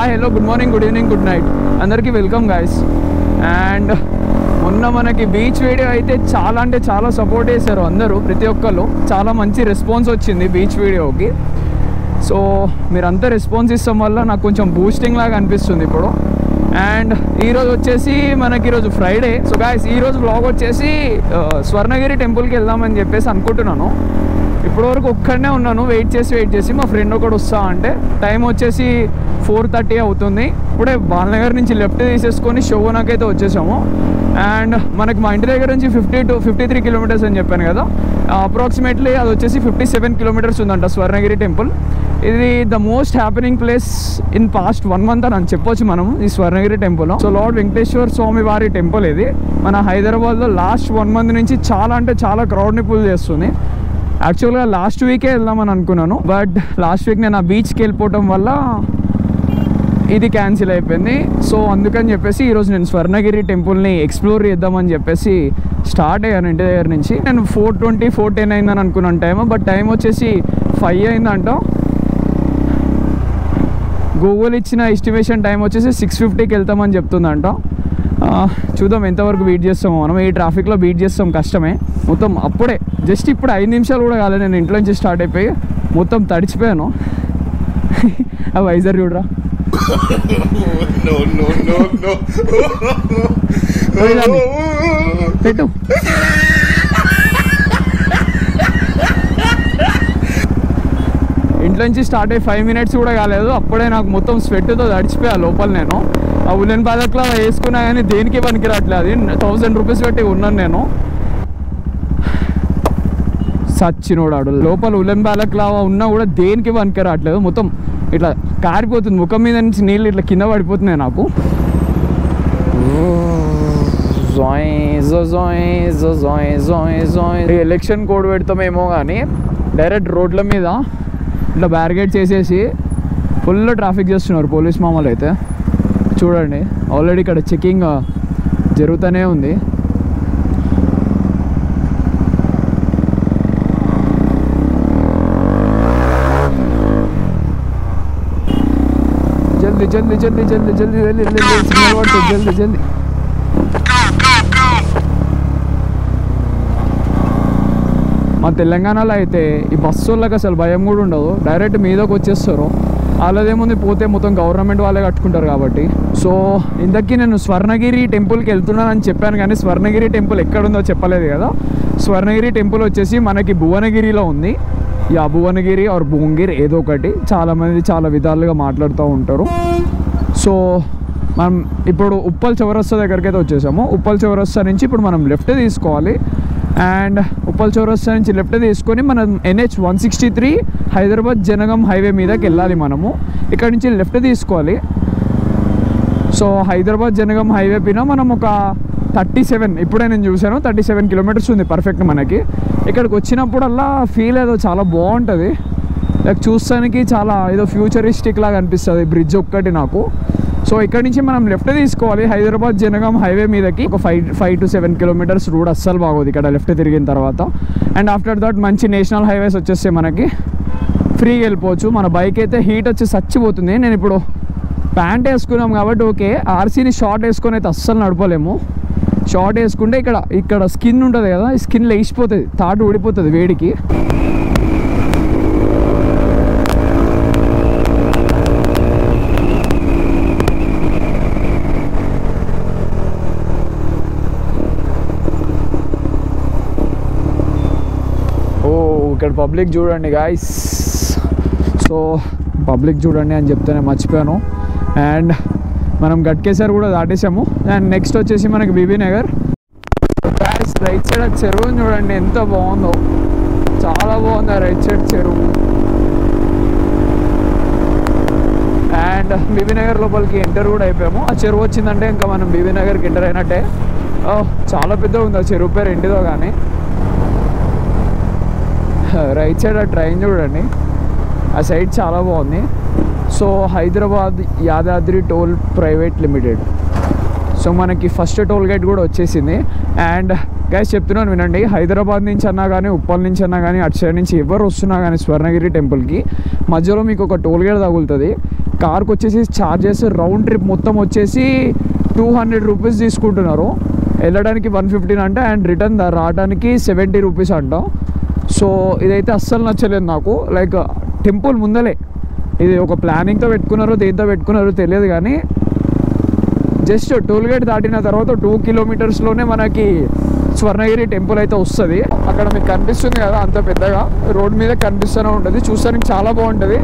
Hi hello good morning good evening good night అందరికీ welcome guys. And మొన్న మనకి beach video అయితే చాలా అంటే చాలా సపోర్ట్ చేశారు అందరూ, ప్రతి ఒక్కరు. చాలా మంచి రెస్పాన్స్ వచ్చింది బీచ్ వీడియోకి. సో మీరంతా రెస్పాన్స్ ఇస్తాం వల్ల నాకు కొంచెం బూస్టింగ్ లాగా అనిపిస్తుంది ఇప్పుడు. అండ్ ఈరోజు వచ్చేసి మనకి ఈరోజు ఫ్రైడే. సో గాయస్ ఈరోజు వ్లాగ్ వచ్చేసి స్వర్ణగిరి టెంపుల్కి వెళ్దామని చెప్పేసి అనుకుంటున్నాను. ఇప్పటివరకు ఒక్కడనే ఉన్నాను, వెయిట్ చేసి మా ఫ్రెండ్ ఒకడు వస్తా అంటే టైం వచ్చేసి 4:30 అవుతుంది. ఇప్పుడే బాలనగర్ నుంచి లెఫ్ట్ తీసేసుకొని షోవనాకైతే వచ్చేసాము. అండ్ మనకి మా ఇంటి దగ్గర నుంచి 50 to 53 కిలోమీటర్స్ అని చెప్పాను కదా, అప్రాక్సిమేట్లీ అది వచ్చేసి 57 కిలోమీటర్స్ ఉందంట స్వర్ణగిరి టెంపుల్. ఇది the most happening place in past 1 month అని చెప్పొచ్చు మనం ఈ Swarnagiri temple. So lord Venkateswara Swamy వారి టెంపుల్ ఇది. మన హైదరాబాద్లో లాస్ట్ 1 month నుంచి చాలా అంటే చాలా క్రౌడ్ని పుల్ చేస్తుంది. యాక్చువల్గా లాస్ట్ వీకే వెళ్దామని అనుకున్నాను, బట్ లాస్ట్ వీక్ నేను ఆ బీచ్కి వెళ్ళిపోవటం వల్ల ఇది క్యాన్సిల్ అయిపోయింది. సో అందుకని చెప్పేసి ఈరోజు నేను స్వర్ణగిరి టెంపుల్ని ఎక్స్ప్లోర్ చేద్దామని చెప్పేసి స్టార్ట్ అయ్యాను ఇంటి దగ్గర నుంచి. నేను 4:20 4:10 అయిందని అనుకున్నాను టైం, బట్ టైం వచ్చేసి 5 అయిందంట. గూగుల్ ఇచ్చిన ఎస్టిమేషన్ టైం వచ్చేసి 6:50కి వెళ్తామని చెప్తుందంట. చూద్దాం ఎంతవరకు బీట్ చేస్తామో. మనం ఈ ట్రాఫిక్లో బీట్ చేస్తాం, కష్టమే. మొత్తం అప్పుడే జస్ట్ ఇప్పుడు 5 నిమిషాలు కూడా కాలేదు నేను ఇంట్లో నుంచి స్టార్ట్ అయిపోయి మొత్తం తడిచిపోయాను. ఆ వైజర్ చూడరా, పెట్టు. ఇంట్లో నుంచి స్టార్ట్ అయ్యి 5 minutes కూడా కాలేదు, అప్పుడే నాకు మొత్తం స్వెట్తో తడిచిపోయా లోపల. నేను ఆ ఉలెన్ బాలక్లా వేసుకున్నా కానీ దేనికి పనికి రావట్లేదు. అది 1000 రూపీస్ పెట్టి ఉన్నాను నేను. సచ్చినోడాడు లోపల ఉలెన్ బాలక్లా ఉన్నా కూడా దేనికి పనికి రావట్లేదు. మొత్తం ఇట్లా కారిపోతుంది, ముఖం మీద నుంచి నీళ్ళు ఇట్లా కింద పడిపోతున్నాయి నాకు. ఎలక్షన్ కోడ్ పెడతామేమో కానీ డైరెక్ట్ రోడ్ల మీద ఇట్లా బ్యారికేడ్ చేసేసి ఫుల్ ట్రాఫిక్ చేస్తున్నారు పోలీస్ మామూలు అయితే. చూడండి ఆల్రెడీ ఇక్కడ చెకింగ్ జరుగుతూనే ఉంది. జల్దీ జల్దీ జల్దీ జల్దీ జల్దీ జల్దీ జల్దీ. మా తెలంగాణలో అయితే ఈ బస్సు వాళ్ళకి అసలు భయం కూడా ఉండదు, డైరెక్ట్ మీదకి వచ్చేస్తారు. వాళ్ళదేముంది పోతే మొత్తం గవర్నమెంట్ వాళ్ళే కట్టుకుంటారు కాబట్టి. సో ఇంతకీ నేను స్వర్ణగిరి టెంపుల్కి వెళ్తున్నానని చెప్పాను కానీ స్వర్ణగిరి టెంపుల్ ఎక్కడుందో చెప్పలేదు కదా. స్వర్ణగిరి టెంపుల్ వచ్చేసి మనకి భువనగిరిలో ఉంది. భువనగిరి ఆర్ భువనగిరి ఏదో ఒకటి, చాలామంది చాలా విధాలుగా మాట్లాడుతూ ఉంటారు. సో మనం ఇప్పుడు ఉప్పల్ చౌరస్తా దగ్గరికి అయితే వచ్చేసాము. ఉప్పల్ చౌరస్తా నుంచి ఇప్పుడు మనం లెఫ్ట్ తీసుకోవాలి. అండ్ ఉప్పల్ చౌరస్తా నుంచి లెఫ్ట్ తీసుకొని మనం NH 163 హైదరాబాద్ జనగం హైవే మీదకి వెళ్ళాలి. మనము ఇక్కడ నుంచి లెఫ్ట్ తీసుకోవాలి. సో హైదరాబాద్ జనగం హైవే పైన మనం ఒక 37, ఇప్పుడే నేను చూసాను 37 కిలోమీటర్స్ ఉంది పర్ఫెక్ట్ మనకి. ఇక్కడికి వచ్చినప్పుడల్లా ఫీల్ ఏదో చాలా బాగుంటుంది, లైక్ చూస్తానికి చాలా ఏదో ఫ్యూచరిస్టిక్ లాగా అనిపిస్తుంది బ్రిడ్జ్ ఒక్కటి నాకు. సో ఇక్కడ నుంచి మనం లెఫ్ట్ తీసుకోవాలి హైదరాబాద్ జనగాం హైవే మీదకి. ఒక 5 to 7 కిలోమీటర్స్ రోడ్ అస్సలు బాగోదు ఇక్కడ లెఫ్ట్ తిరిగిన తర్వాత. అండ్ ఆఫ్టర్ దట్ మంచి నేషనల్ హైవేస్ వచ్చేస్తే మనకి ఫ్రీగా వెళ్ళిపోవచ్చు. మన బైక్ అయితే హీట్ వచ్చి చచ్చిపోతుంది. నేను ఇప్పుడు ప్యాంట్ వేసుకున్నాం కాబట్టి ఓకే, RCని షార్ట్ వేసుకొని అయితే అస్సలు నడపలేము. షార్ట్ వేసుకుంటే ఇక్కడ స్కిన్ ఉంటుంది కదా, ఈ స్కిన్ లేచిపోతుంది, తాటు ఊడిపోతుంది వేడికి. ఇక్కడ పబ్లిక్ చూడండి గాయస్. సో పబ్లిక్ చూడండి అని చెప్తేనే మర్చిపోయాను. అండ్ మనం గట్కేసర్ కూడా దాటేసాము. అండ్ నెక్స్ట్ వచ్చేసి మనకి Bibi Nagar. Guys right side చెరువు చూడండి ఎంత బాగుందో, చాలా బాగుంది ఆ రైట్ సైడ్ చెరువు. అండ్ బీబీ నగర్ లోపలికి ఎంటర్ కూడా అయిపోయాము. ఆ చెరువు వచ్చిందంటే ఇంకా మనం బీబీ నగర్కి ఎంటర్ అయినట్టే. చాలా పెద్దగా ఉంది ఆ చెరువు పేరు ఎండిదో కానీ. రైట్ సైడ్ ఆ ట్రైన్ చూడండి, ఆ సైడ్ చాలా బాగుంది. So Hyderabad Yadadri toll private limited. So మనకి ఫస్ట్ టోల్ గేట్ కూడా వచ్చేసింది. అండ్ గైస్ చెప్తున్నాను వినండి, హైదరాబాద్ నుంచి అన్నా కానీ, ఉప్పల్ నుంచి అన్నా కానీ, అటు సైడ్ నుంచి ఎవరు వస్తున్నా కానీ స్వర్ణగిరి టెంపుల్కి మధ్యలో మీకు ఒక టోల్ గేట్ తగులుతుంది. కార్కి వచ్చేసి ఛార్జెస్ రౌండ్ ట్రిప్ మొత్తం వచ్చేసి 200 రూపీస్ తీసుకుంటున్నారు. వెళ్ళడానికి 115 అంట, అండ్ రిటర్న్ రావడానికి 70 రూపీస్ అంట. సో ఇదైతే అస్సలు నచ్చలేదు నాకు. లైక్ టెంపుల్ ముందలే ఇది ఒక ప్లానింగ్తో పెట్టుకున్నారో దేంతో పెట్టుకున్నారో తెలియదు, కానీ జస్ట్ టోల్ గేట్ దాటిన తర్వాత 2 కిలోమీటర్స్లోనే మనకి స్వర్ణగిరి టెంపుల్ అయితే వస్తుంది. అక్కడ మీకు కనిపిస్తుంది కదా అంత పెద్దగా రోడ్ మీద కనిపిస్తూనే ఉంటుంది, చూస్తానికి చాలా బాగుంటుంది.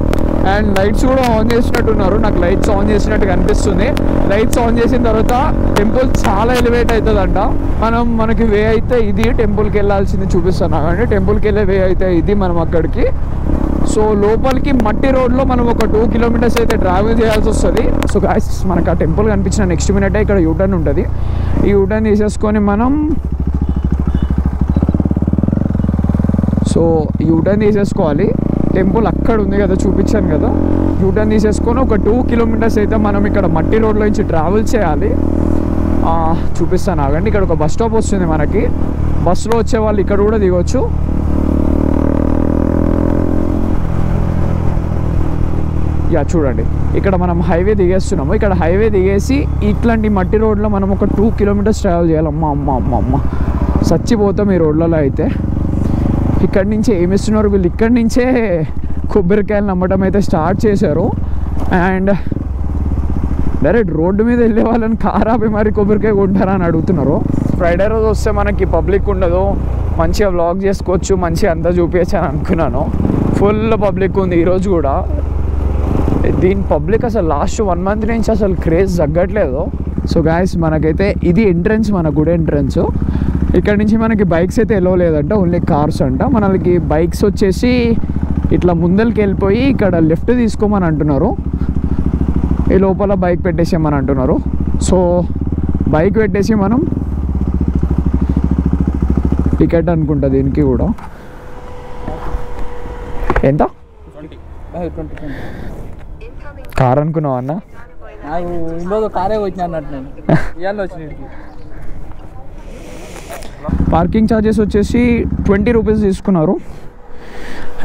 అండ్ లైట్స్ కూడా ఆన్ చేసినట్టున్నారు, నాకు లైట్స్ ఆన్ చేసినట్టు కనిపిస్తుంది. లైట్స్ ఆన్ చేసిన తర్వాత టెంపుల్ చాలా ఎలివేట్ అవుతుందంట. మనకి వే అయితే ఇది, టెంపుల్కి వెళ్ళాల్సింది చూపిస్తున్నా కానీ టెంపుల్కి వెళ్ళే వే అయితే ఇది మనం అక్కడికి. సో లోపలికి మట్టి రోడ్లో మనం ఒక 2 కిలోమీటర్స్ అయితే ట్రావెల్ చేయాల్సి వస్తుంది. సో గాయ్స్ మనకు ఆ టెంపుల్ కనిపించిన నెక్స్ట్ మినిటే ఇక్కడ యూటర్న్ ఉంటుంది. ఈ యూటర్న్ తీసేసుకొని మనం యూటర్న్ తీసేసుకోవాలి. టెంపుల్ అక్కడ ఉంది కదా చూపించాను కదా, యూటర్న్ తీసేసుకొని ఒక 2 కిలోమీటర్స్ అయితే మనం ఇక్కడ మట్టి రోడ్లో నుంచి ట్రావెల్ చేయాలి. చూపిస్తాను ఆగండి. ఇక్కడ ఒక బస్ స్టాప్ వస్తుంది మనకి, బస్సులో వచ్చే వాళ్ళు ఇక్కడ కూడా దిగొచ్చు. యా చూడండి, ఇక్కడ మనం హైవే దిగేస్తున్నాము. ఇక్కడ హైవే దిగేసి ఇట్లాంటి మట్టి రోడ్లో మనం ఒక 2 కిలోమీటర్స్ ట్రావెల్ చేయాలి. అమ్మ చచ్చిపోతాం ఈ రోడ్లలో అయితే. ఇక్కడి నుంచే ఏమిస్తున్నారు వీళ్ళు, ఇక్కడి నుంచే కొబ్బరికాయలు నమ్మటం అయితే స్టార్ట్ చేశారు. అండ్ డైరెక్ట్ రోడ్డు మీద వెళ్ళే వాళ్ళని కార్ ఆపి మరి కొబ్బరికాయ కొంటారా అని అడుగుతున్నారు. ఫ్రైడే రోజు వస్తే మనకి పబ్లిక్ ఉండదు, మంచిగా వ్లాగ్ చేసుకోవచ్చు, మంచిగా అంతా చూపించచ్చు అని అనుకున్నాను. ఫుల్ పబ్లిక్ ఉంది ఈరోజు కూడా. దీని పబ్లిక్ అసలు లాస్ట్ 1 మంత్ నుంచి అసలు క్రేజ్ తగ్గట్లేదు. సో గాయస్ మనకైతే ఇది ఎంట్రన్స్, మన గుడి ఎంట్రన్స్. ఇక్కడ నుంచి మనకి బైక్స్ అయితే ఎలో లేదంట, ఓన్లీ కార్స్ అంట. మనకి బైక్స్ వచ్చేసి ఇట్లా ముందరికి వెళ్ళిపోయి ఇక్కడ లెఫ్ట్ తీసుకోమని అంటున్నారు. ఈ లోపల బైక్ పెట్టేసేయమని అంటున్నారు. సో బైక్ పెట్టేసి మనం టికెట్ అనుకుంటా దీనికి కూడా. ఎంత? 20 కార్ అనుకున్నావు అన్న? కారే వచ్చిన అన్నట్టు నేను ఇవాళ వచ్చిన. పార్కింగ్ ఛార్జెస్ వచ్చేసి 20 రూపీస్ తీసుకున్నారు.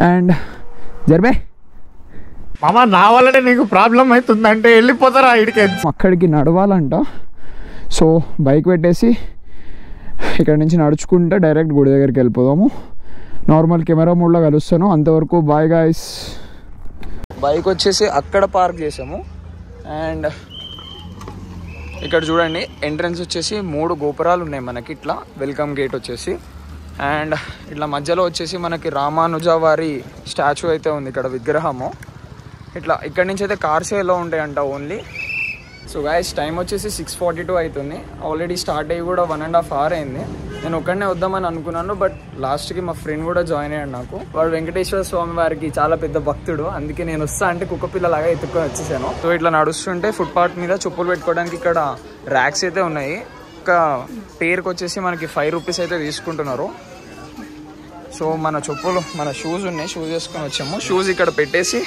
అండ్ జర్బే మామ నా వల్లనే నీకు ప్రాబ్లం అవుతుందంటే వెళ్ళిపోతారా ఇడికి? అక్కడికి నడవాలంట. సో బైక్ పెట్టేసి ఇక్కడ నుంచి నడుచుకుంటే డైరెక్ట్ గుడి దగ్గరికి వెళ్ళిపోదాము. నార్మల్ కెమెరా మోడ్లో కలుస్తాను. అంతవరకు బాయ్ గాయ్స్. బైక్ వచ్చేసి అక్కడ పార్క్ చేసాము. అండ్ ఇక్కడ చూడండి ఎంట్రన్స్ వచ్చేసి 3 గోపురాలు ఉన్నాయి మనకి. ఇట్లా వెల్కమ్ గేట్ వచ్చేసి, అండ్ ఇట్లా మధ్యలో వచ్చేసి మనకి రామానుజ వారి స్టాచ్యూ అయితే ఉంది ఇక్కడ, విగ్రహము. ఇట్లా ఇక్కడ నుంచి అయితే కార్స్ ఎలా ఉంటాయంట ఓన్లీ. సో గాయస్ టైం వచ్చేసి 6:42 అవుతుంది. ఆల్రెడీ స్టార్ట్ అయ్యి కూడా 1.5 hour అయింది. నేను ఒక్కడనే వద్దామని అనుకున్నాను, బట్ లాస్ట్కి మా ఫ్రెండ్ కూడా జాయిన్ అయ్యాడు నాకు. వాడు వెంకటేశ్వర స్వామి వారికి చాలా పెద్ద భక్తుడు, అందుకే నేను వస్తా అంటే కుక్కపిల్లలాగా ఎత్తుకొని వచ్చేసాను. సో ఇట్లా నడుస్తుంటే ఫుట్పాత్ మీద చెప్పులు పెట్టుకోవడానికి ఇక్కడ ర్యాక్స్ అయితే ఉన్నాయి. ఒక పేరుకి వచ్చేసి మనకి 5 రూపీస్ అయితే తీసుకుంటున్నారు. సో మన చెప్పులు, మన షూస్ ఉన్నాయి, షూస్ వేసుకొని వచ్చాము. షూస్ ఇక్కడ పెట్టేసి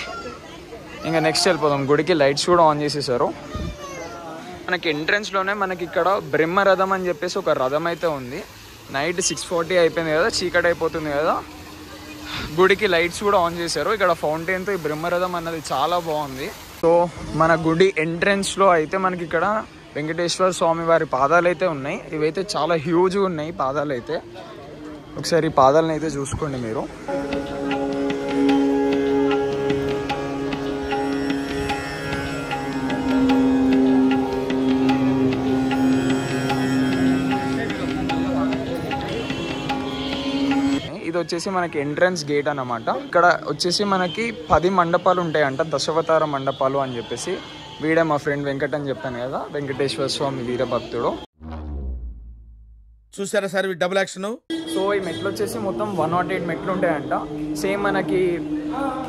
ఇంకా నెక్స్ట్ వెళ్ళిపోదాం గుడికి. లైట్స్ కూడా ఆన్ చేసేసారు. మనకి ఎంట్రన్స్లోనే మనకి ఇక్కడ బ్రహ్మరథం అని చెప్పేసి ఒక రథం అయితే ఉంది. నైట్ 6:40 అయిపోయింది కదా, చీకటి అయిపోతుంది కదా. గుడికి లైట్స్ కూడా ఆన్ చేశారు. ఇక్కడ ఫౌంటైన్తో ఈ బ్రహ్మరథం అన్నది చాలా బాగుంది. సో మన గుడి ఎంట్రన్స్లో అయితే మనకి ఇక్కడ వెంకటేశ్వర స్వామి వారి పాదాలు అయితే ఉన్నాయి. ఇవైతే చాలా హ్యూజ్గా ఉన్నాయి పాదాలు అయితే. ఒకసారి పాదాలను అయితే చూసుకోండి మీరు. ఇది వచ్చేసి మనకి ఎంట్రన్స్ గేట్ అన్నమాట. ఇక్కడ వచ్చేసి మనకి 10 మండపాలు ఉంటాయంట, దశావతార మండపాలు అని చెప్పేసి. వీడే మా ఫ్రెండ్ వెంకట్ అని చెప్పాను కదా, వెంకటేశ్వర స్వామి వీరభక్తుడు. చూసారా సార్ డబుల్ యాక్షన్. సో ఈ మెట్లు వచ్చేసి మొత్తం 108 మెట్లు ఉంటాయంట. సేమ్ మనకి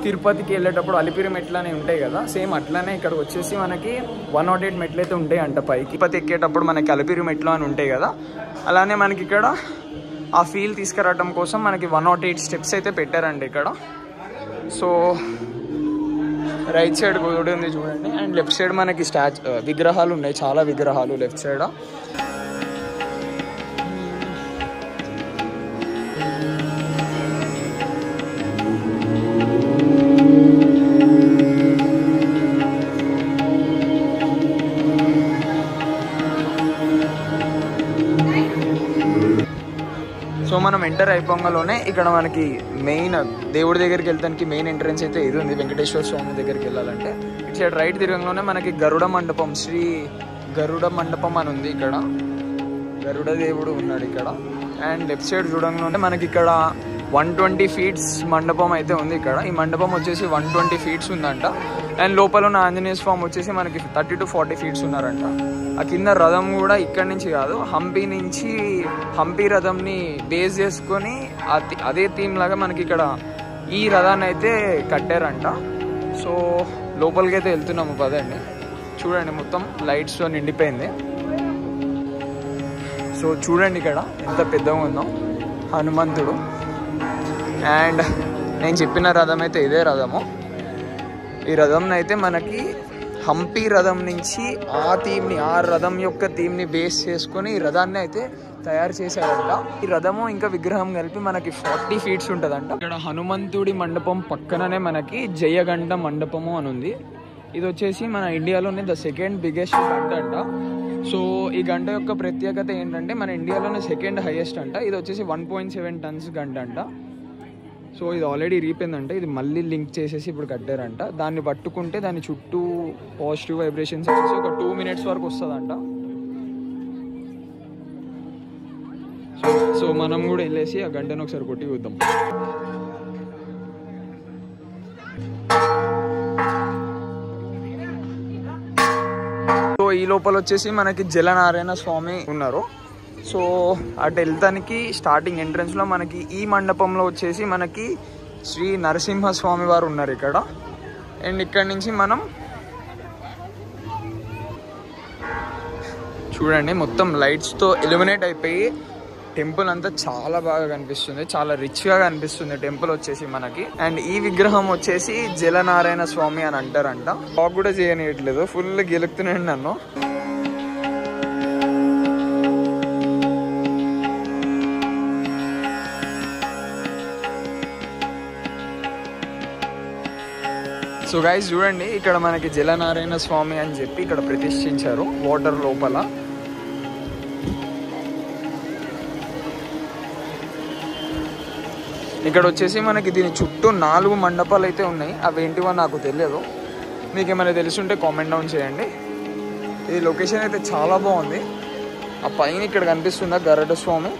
తిరుపతికి వెళ్ళేటప్పుడు అలిపిరి మెట్లు అని ఉంటాయి కదా, సేమ్ అట్లానే ఇక్కడికి వచ్చేసి మనకి 108 మెట్లు అయితే ఉంటాయంట పైకి. తిరుపతి ఎక్కేటప్పుడు మనకి అలిపిరి మెట్లు అని ఉంటాయి కదా, అలానే మనకి ఇక్కడ ఆ ఫీల్ తీసుకురావడం కోసం మనకి 108 స్టెప్స్ అయితే పెట్టారండి ఇక్కడ. సో రైట్ సైడ్ గోడ ఉంది చూడండి. అండ్ లెఫ్ట్ సైడ్ మనకి విగ్రహాలు ఉన్నాయి, చాలా విగ్రహాలు లెఫ్ట్ సైడ్. సో మనం ఎంటర్ అయిపోగానే ఇక్కడ మనకి మెయిన్ దేవుడి దగ్గరికి వెళ్తానికి మెయిన్ ఎంట్రన్స్ అయితే ఇది ఉంది. వెంకటేశ్వర స్వామి దగ్గరికి వెళ్ళాలంటే ఇటు సైడ్ రైట్ తిరగంలోనే మనకి గరుడ మండపం, శ్రీ గరుడ మండపం అని ఉంది. ఇక్కడ గరుడ దేవుడు ఉన్నాడు ఇక్కడ. అండ్ లెఫ్ట్ సైడ్ చూడంగానే మనకి ఇక్కడ 120 feet మండపం అయితే ఉంది ఇక్కడ. ఈ మండపం వచ్చేసి 120 feet ఉందంట. అండ్ లోపల ఉన్న ఆంజనేయ స్వామి వచ్చేసి మనకి 30 to 40 feet ఉన్నారంట. ఆ కింద రథం కూడా ఇక్కడ నుంచి కాదు, హంపి నుంచి, హంపి రథంని బేస్ చేసుకొని అదే థీమ్ లాగా మనకి ఇక్కడ ఈ రథాన్ని అయితే కట్టారంట. సో లోపలికి అయితే వెళ్తున్నాము పదండి. చూడండి మొత్తం లైట్స్తో నిండిపోయింది. సో చూడండి ఇక్కడ ఎంత పెద్దగా ఉందో హనుమంతుడు. అండ్ నేను చెప్పిన రథం అయితే ఇదే రథము. ఈ రథం అయితే మనకి హంపి రథం నుంచి ఆ రథం యొక్క థీమ్ని బేస్ చేసుకొని ఈ రథాన్ని అయితే తయారు చేశారంట. ఈ రథము ఇంకా విగ్రహం కలిపి మనకి 40 feet ఉంటుందంట. ఇక్కడ హనుమంతుడి మండపం పక్కననే మనకి జయగంట మండపము అని ఉంది. ఇది వచ్చేసి మన ఇండియాలోనే ద సెకండ్ బిగ్గెస్ట్ గంట అంట. సో ఈ గంట యొక్క ప్రత్యేకత ఏంటంటే మన ఇండియాలోనే సెకండ్ హైయెస్ట్ అంట. ఇది వచ్చేసి 1.7 tons గంట అంట. సో ఇది ఆల్రెడీ రీపోయిందంట. ఇది మళ్ళీ లింక్ చేసేసి ఇప్పుడు కట్టారంట. దాన్ని పట్టుకుంటే దాని చుట్టూ పాజిటివ్ వైబ్రేషన్స్ వచ్చేసి ఒక 2 minutes వరకు వస్తుందంట. సో మనం కూడా వెళ్ళేసి ఆ గంటను ఒకసారి కొట్టి చూద్దాం. సో ఈ లోపల వచ్చేసి మనకి జలనారాయణ స్వామి ఉన్నారు. సో అటు వెళ్తానికి స్టార్టింగ్ ఎంట్రన్స్లో మనకి ఈ మండపంలో వచ్చేసి మనకి శ్రీ నరసింహస్వామి వారు ఉన్నారు ఇక్కడ. అండ్ ఇక్కడ నుంచి మనం చూడండి మొత్తం లైట్స్తో ఇల్యూమినేట్ అయిపోయి టెంపుల్ అంతా చాలా బాగా కనిపిస్తుంది, చాలా రిచ్గా కనిపిస్తుంది టెంపుల్ వచ్చేసి మనకి. అండ్ ఈ విగ్రహం వచ్చేసి జలనారాయణ స్వామి అని అంటారంట. వాక్ కూడా చేయనియట్లేదు, ఫుల్ గెలుపుతున్నాడు నన్ను. సో గైస్ చూడండి ఇక్కడ మనకి జలనారాయణ స్వామి అని చెప్పి ఇక్కడ ప్రతిష్ఠించారు వాటర్ లోపల. ఇక్కడ వచ్చేసి మనకి దీని చుట్టూ 4 మండపాలు అయితే ఉన్నాయి. అవి ఏంటివో నాకు తెలియదు, మీకు ఏమైనా తెలుసుంటే కామెంట్ డౌన్ చేయండి. ఈ లొకేషన్ అయితే చాలా బాగుంది. ఆ పైన ఇక్కడ కనిపిస్తుందా గరుడ స్వామి.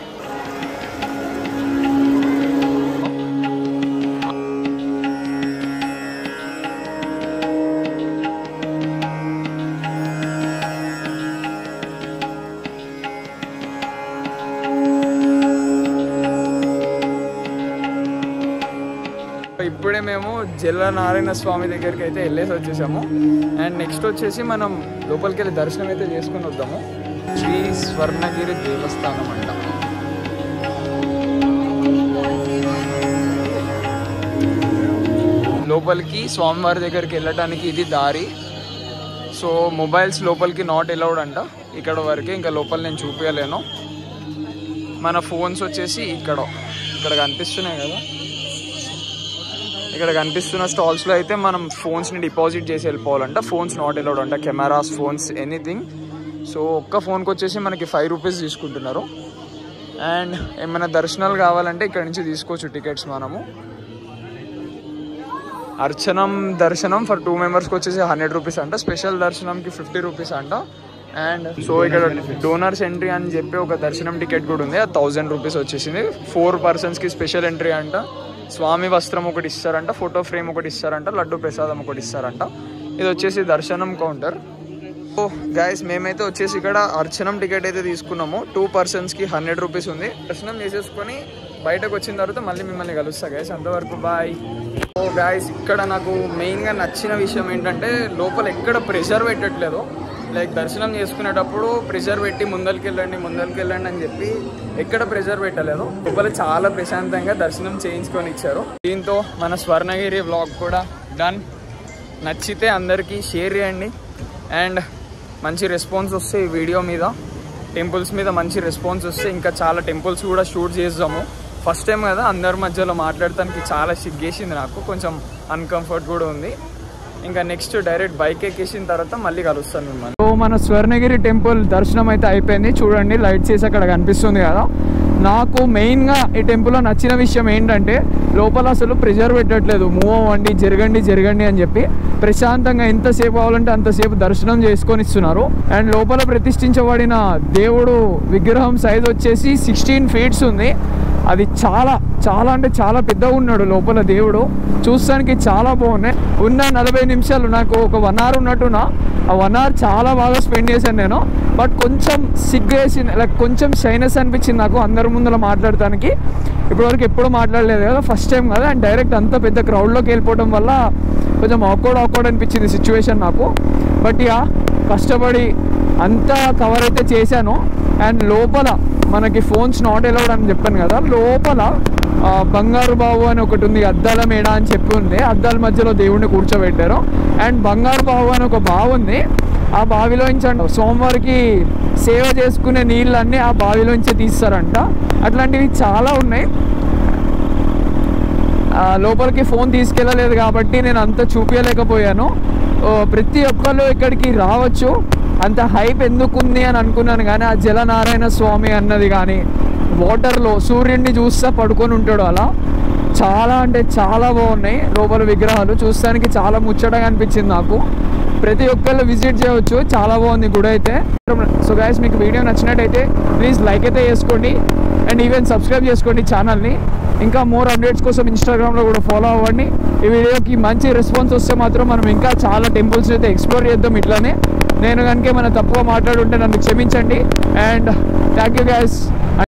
ఇప్పుడే మేము జలనారాయణ స్వామి దగ్గరికి అయితే వెళ్ళేసి వచ్చేసాము. అండ్ నెక్స్ట్ వచ్చేసి మనం లోపలికి వెళ్ళి దర్శనం అయితే చేసుకుని వద్దాము. శ్రీ స్వర్ణగిరి దేవస్థానం అంట. లోపలికి స్వామివారి దగ్గరికి వెళ్ళటానికి ఇది దారి. సో మొబైల్స్ లోపలికి నాట్ అలౌడ్ అంట ఇక్కడ వరకే, ఇంకా లోపల నేను చూపించలేను. మన ఫోన్స్ వచ్చేసి ఇక్కడ కనిపిస్తున్నాయి కదా, ఇక్కడ కనిపిస్తున్న స్టాల్స్లో అయితే మనం ఫోన్స్ని డిపాజిట్ చేసి వెళ్ళిపోవాలంట. ఫోన్స్ నాట్ అలౌడ్ అంట, కెమెరాస్, ఫోన్స్, ఎనీథింగ్. సో ఒక్క ఫోన్కి వచ్చేసి మనకి 5 rupees తీసుకుంటున్నారు. అండ్ ఏమైనా దర్శనాలు కావాలంటే ఇక్కడ నుంచి తీసుకోవచ్చు టికెట్స్ మనము. దర్శనం ఫర్ 2 members వచ్చేసి 100 rupees అంట. స్పెషల్ దర్శనంకి 50 rupees అంట. అండ్ సో ఇక్కడ డోనర్స్ ఎంట్రీ అని చెప్పి ఒక దర్శనం టికెట్ కూడా ఉంది, అది 1000 rupees వచ్చేసింది. 4 personsకి స్పెషల్ ఎంట్రీ అంట. స్వామి వస్త్రం ఒకటి ఇస్తారంట, ఫోటో ఫ్రేమ్ ఒకటి ఇస్తారంట, లడ్డు ప్రసాదం ఒకటి ఇస్తారంట. ఇది వచ్చేసి దర్శనం కౌంటర్. సో గైస్ మేమైతే వచ్చేసి ఇక్కడ అర్చనం టికెట్ అయితే తీసుకున్నాము. 2 personsకి 100 rupees ఉంది. దర్శనం చేసేసుకొని బయటకు వచ్చిన తర్వాత మళ్ళీ మిమ్మల్ని కలుస్తా గైస్. అంతవరకు బాయ్. సో గైస్ ఇక్కడ నాకు మెయిన్గా నచ్చిన విషయం ఏంటంటే లోపల ఎక్కడ ప్రెషర్ పెట్టట్లేదు. లైక్ దర్శనం చేసుకునేటప్పుడు ప్రెషర్ పెట్టి ముందరికి వెళ్ళండి అని చెప్పి ఎక్కడ ప్రెషర్ పెట్టలేదు. లోపల చాలా ప్రశాంతంగా దర్శనం చేయించుకొని ఇచ్చారు. దీంతో మన స్వర్ణగిరి వ్లాగ్ కూడా డన్. నచ్చితే అందరికీ షేర్ చేయండి. అండ్ మంచి రెస్పాన్స్ వస్తే ఈ వీడియో మీద, టెంపుల్స్ మీద మంచి రెస్పాన్స్ వస్తే ఇంకా చాలా టెంపుల్స్ కూడా షూట్ చేద్దాము. ఫస్ట్ టైం కదా, అందరి మధ్యలో మాట్లాడటానికి చాలా సిగ్గేసింది, నాకు కొంచెం అన్కంఫర్ట్ కూడా ఉంది. ఇంకా నెక్స్ట్ డైరెక్ట్ బైక్ ఎక్కేసిన తర్వాత మళ్ళీ కలుస్తాను మిమ్మల్ని. సో మన స్వర్ణగిరి టెంపుల్ దర్శనం అయితే అయిపోయింది. చూడండి లైట్ చేసి అక్కడ కనిపిస్తుంది కదా. నాకు మెయిన్గా ఈ టెంపుల్లో నచ్చిన విషయం ఏంటంటే లోపల అసలు ప్రెజర్ పెట్టట్లేదు. మూవ్ అవ్వండి, జరగండి అని చెప్పి ప్రశాంతంగా ఎంతసేపు అవ్వాలంటే అంతసేపు దర్శనం చేసుకొని ఇస్తున్నారు. అండ్ లోపల ప్రతిష్ఠించబడిన దేవుడు విగ్రహం సైజ్ వచ్చేసి 16 feet ఉంది. అది చాలా చాలా అంటే చాలా పెద్దగా ఉన్నాడు లోపల దేవుడు. చూస్తానికి చాలా బాగున్నాయి. ఉన్న 40 నిమిషాలు నాకు ఒక 1 hour ఉన్నట్టున్నా. ఆ 1 hour చాలా బాగా స్పెండ్ చేశాను నేను. బట్ కొంచెం సిగ్గేసింది, లైక్ కొంచెం షైనెస్ అనిపించింది నాకు అందరి ముందర మాట్లాడటానికి. ఇప్పటివరకు ఎప్పుడు మాట్లాడలేదు కదా, ఫస్ట్ టైం కదా. అండ్ డైరెక్ట్ అంత పెద్ద క్రౌడ్లోకి వెళ్ళిపోవడం వల్ల కొంచెం ఆక్వర్డ్ అనిపించింది సిచ్యువేషన్ నాకు. బట్ ఇక కష్టపడి అంతా కవర్ అయితే చేశాను. అండ్ లోపల మనకి ఫోన్స్ నాట్ అలౌడ్ అని చెప్పాను కదా, లోపల బంగారు బావు అని ఒకటి ఉంది, అద్దాల మేడ అని చెప్పి ఉంది. అద్దాల మధ్యలో దేవుడిని కూర్చోబెట్టారు. అండ్ బంగారు బావు అని ఒక బావి ఉంది. ఆ బావిలోంచి సోమవారికి సేవ చేసుకునే నీళ్ళన్నీ ఆ బావిలోంచి తీస్తారంట. అట్లాంటివి చాలా ఉన్నాయి. లోపలికి ఫోన్ తీసుకెళ్ళలేదు కాబట్టి నేను అంత చూపించలేకపోయాను. ప్రతి ఒక్కళ్ళు ఇక్కడికి రావచ్చు, అంత హైప్ ఎందుకుంది అని అనుకున్నాను. కానీ ఆ జలనారాయణ స్వామి అన్నది కానీ, వాటర్లో సూర్యుడిని చూస్తా పడుకొని ఉంటాడు, అలా చాలా అంటే చాలా బాగున్నాయి లోపల విగ్రహాలు. చూస్తానికి చాలా ముచ్చటగా అనిపించింది నాకు. ప్రతి ఒక్కళ్ళు విజిట్ చేయవచ్చు, చాలా బాగుంది గుడి అయితే. సో గైస్, మీకు వీడియో నచ్చినట్టయితే ప్లీజ్ లైక్ అయితే చేసుకోండి. అండ్ ఈవెన్ సబ్స్క్రైబ్ చేసుకోండి ఛానల్ని. ఇంకా మోర్ అప్డేట్స్ కోసం ఇన్స్టాగ్రామ్లో కూడా ఫాలో అవ్వండి. ఈ వీడియోకి మంచి రెస్పాన్స్ వస్తే మాత్రం మనం ఇంకా చాలా టెంపుల్స్ అయితే ఎక్స్ప్లోర్ చేద్దాం ఇట్లానే. నేను కనుక ఏమైనా తప్పుగా మాట్లాడుంటే నన్ను క్షమించండి. And thank you guys.